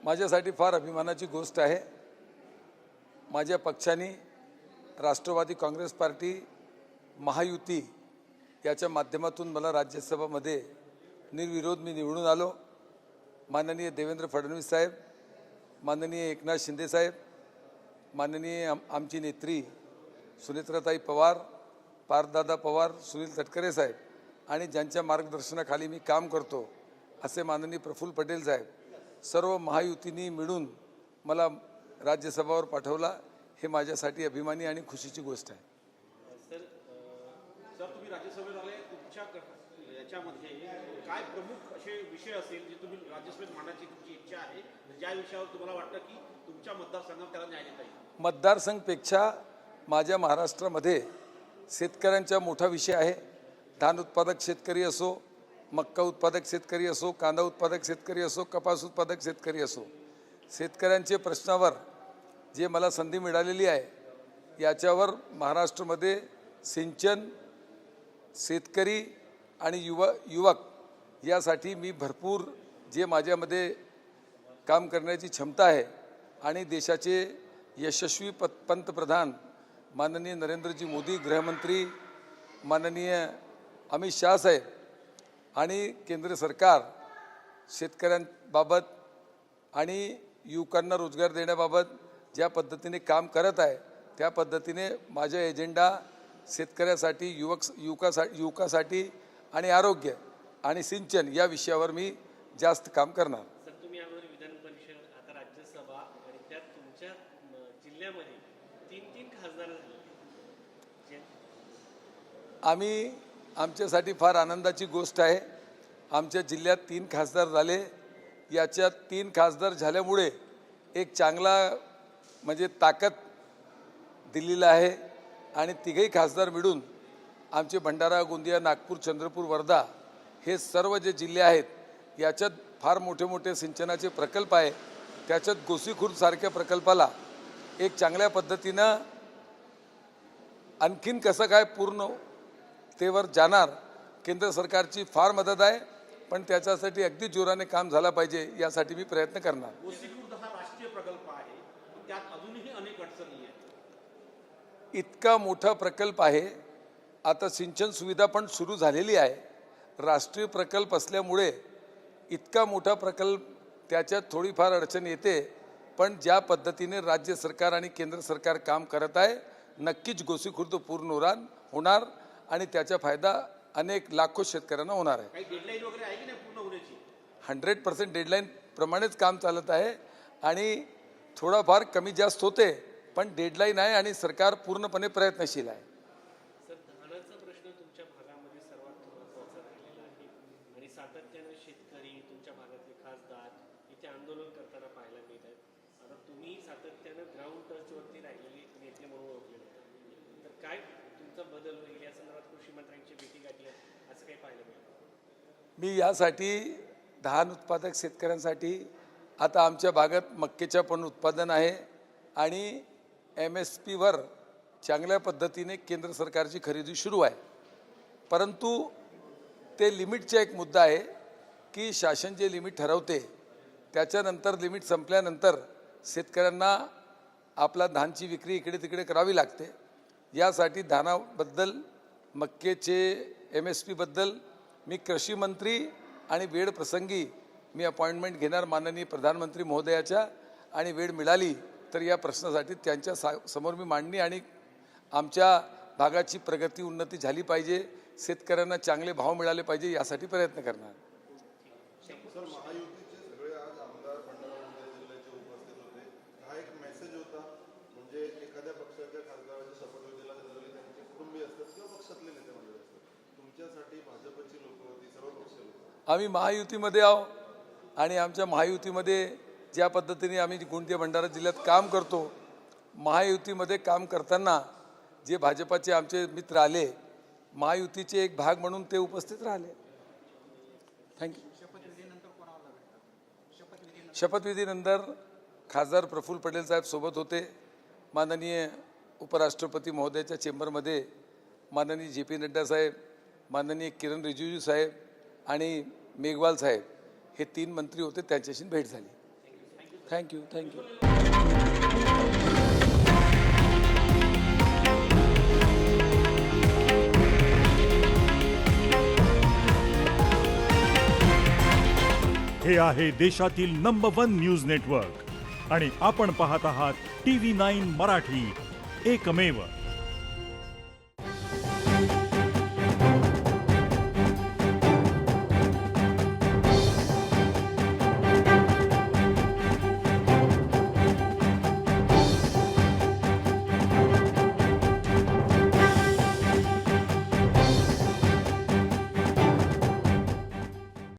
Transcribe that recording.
माझ्यासाठी फार अभिमानाची गोष्ट आहे। माझ्या पक्षाने राष्ट्रवादी काँग्रेस पार्टी महायुती याच्या माध्यमातून मला राज्यसभामध्ये निर्विरोध मी निवडून आलो। माननीय देवेंद्र फडणवीस साहेब, माननीय एकनाथ शिंदे साहेब, माननीय आमची नेत्री सुनेत्राताई पवार, पारदादा पवार, सुनील तटकरे साहेब आणि ज्यांच्या मार्गदर्शनाखाली मी काम करतो असे माननीय प्रफुल्ल पटेल साहेब, सर्व महायुतींनी मिळून मला राज्यसभावर पाठवला। हे माझ्यासाठी अभिमानी आणि खुशीची गोष्ट आहे। सर तुम्ही राज्यसभेत आले, तुमच्या याच्यामध्ये काय प्रमुख असे विषय असेल जे तुम्ही राज्यसभेत मांडण्याची तुमची इच्छा आहे, ज्या विषयावर तुम्हाला वाटतं की तुमच्या मतदारसंघात त्याला न्याय देता येईल? मतदारसंघपेक्षा माझ्या महाराष्ट्रामध्ये शेतकऱ्यांचा मोठा विषय आहे। धान उत्पादक शेतकरी असो, मक्का उत्पादक शेतकरी असो, कांदा उत्पादक शेतकरी असो, कपास उत्पादक शेतकरी असो, शेतकऱ्यांचे प्रश्नावर जे मला संधी मिळालेली आहे याच्यावर महाराष्ट्रामध्ये सिंचन, शेतकरी आणि युवक यासाठी मी भरपूर जे माझ्यामध्ये काम करण्याची क्षमता आहे आणि देशाचे यशस्वी पंतप्रधान माननीय नरेंद्रजी मोदी, गृहमंत्री माननीय अमित शाह साहेब आणि केंद्र सरकार शेतकऱ्यांबाबत आणि युवकांना रोजगार देण्याबाबत ज्या पद्धतीने काम करत आहे त्या पद्धतीने माझा एजेंडा शेतकऱ्यासाठी, युवकासाठी आणि आरोग्य आणि सिंचन या विषयावर मी जास्त काम करणार। सर तुम्ही यावर विधान परिषद, आता राज्यसभा आणि त्यात तुमच्या जिल्ह्यामध्ये 3 खासदार झाले। आम्ही आमच्यासाठी फार आनंदाची गोष्ट आहे। आमच्या जिल्ह्यात 3 खासदार झाले। याच्यात 3 खासदार झाल्यामुळे एक चांगला म्हणजे ताकद दिलेला आहे आणि तिघही खासदार मिळून आमचे भंडारा, गोंदिया, नागपूर, चंद्रपूर, वर्धा हे सर्व जे जिल्हे आहेत याच्यात फार मोठे मोठे सिंचनाचे प्रकल्प आहे। त्याच्यात गोसीखुर्द सारख्या प्रकल्पाला एक चांगल्या पद्धतीनं आणखीन कसं काय पूर्ण तेवर जाणार, केंद्र सरकारची फार मदत आहे, पण त्याच्यासाठी अगदी जोराने काम झालं पाहिजे यासाठी मी प्रयत्न करणार। गोसीखुर्द हा राष्ट्रीय प्रकल्प आहे, पण त्यात अजूनही अनेक अडचणी आहेत। इतका मोठा प्रकल्प आहे, आता सिंचन सुविधा पण सुरू झालेली आहे। राष्ट्रीय प्रकल्प असल्यामुळे इतका मोठा प्रकल्प त्याच्यात थोडीफार अडचण येते, पण ज्या पद्धतीने राज्य सरकार आणि केंद्र सरकार काम करत आहे नक्कीच गोसीखुर्द पूर्ण होणार आणि त्याचा फायदा अनेक लाखो शेतकऱ्यांना होणार आहे। काही डेडलाईन वगैरे आहे की नाही पूर्ण होण्याची? 100% डेडलाईन प्रमाणेच काम चालत आहे आणि थोडाफार कमी जास्त होते, पण डेडलाईन आहे आणि सरकार पूर्णपणे प्रयत्नशील आहे। सर धानाचा प्रश्न तुमच्या भागामध्ये सर्वात महत्त्वाचा राहिलेला आहे आणि सातत्याने शेतकरी, तुमच्या भागातले खासदार इथे आंदोलन करताना पाहायला मिळत आहेत। आता तुम्ही सातत्यानं ग्राउंड टचवरती राहिलेले नेते म्हणून ओळखले जातात, तर काय तुमचा बदल होईल या संदर्भात कृषी मंत्र्यांची भेटी गाठली असं काही पाहायला मिळतं? मी यासाठी धान उत्पादक शेतकऱ्यांसाठी आता आमच्या भागात मक्केच्या पण उत्पादन आहे आणि MSPवर चांगल्या पद्धतीने केंद्र सरकारची खरेदी सुरू आहे, परंतु ते लिमिटचा एक मुद्दा आहे की शासन जे लिमिट ठरवते त्याच्यानंतर लिमिट संपल्यानंतर शेतकऱ्यांना आपला धानची विक्री इकडे तिकडे करावी लागते। यासाठी धानाबद्दल, मक्केचे MSPबद्दल मी कृषी मंत्री आणि वेळ प्रसंगी मी अपॉइंटमेंट घेणार माननीय प्रधानमंत्री महोदयाच्या, आणि वेळ मिळाली तर या प्रश्नासाठी त्यांच्या समोर मी मांडणी आणि आमच्या भागाची प्रगती, उन्नती झाली पाहिजे, शेतकऱ्यांना चांगले भाव मिळाले पाहिजे यासाठी प्रयत्न करणार। सर महायुतीचे सगळे आज आमदार भंडारा जिल्ह्याचे उपस्थित होते। हा एक मेसेज होता, म्हणजे एखाद्या पक्षाच्या खासदाराच्या शपथविधीला जनरली त्यांचे कुटुंबीय असतात किंवा पक्षातले नेते मंडळी असतात, तुमच्यासाठी भाजपची लोक होती, सर्व पक्षीय लोक, आम्ही महायुतीमध्ये आहोत आणि आमच्या महायुतीमध्ये ज्या पद्धतीने आम्ही गोंदिया भंडारा जिल्ह्यात काम करतो, महायुतीमध्ये काम करताना जे भाजपाचे आमचे मित्र आले, महायुतीचे एक भाग म्हणून ते उपस्थित राहिले। थँक्यू। शपथविधीनंतर खासदार प्रफुल्ल पटेल साहेब सोबत होते। माननीय उपराष्ट्रपती महोदयाच्या चेंबरमध्ये माननीय JP नड्डा साहेब, माननीय किरण रिजिजू साहेब आणि मेघवाल साहेब हे 3 मंत्री होते, त्यांच्याशी भेट झाली। थँक्यू. हे आहे देशातील नंबर 1 न्यूज नेटवर्क आणि आपण पाहत आहात TV9 मराठी, एकमेव.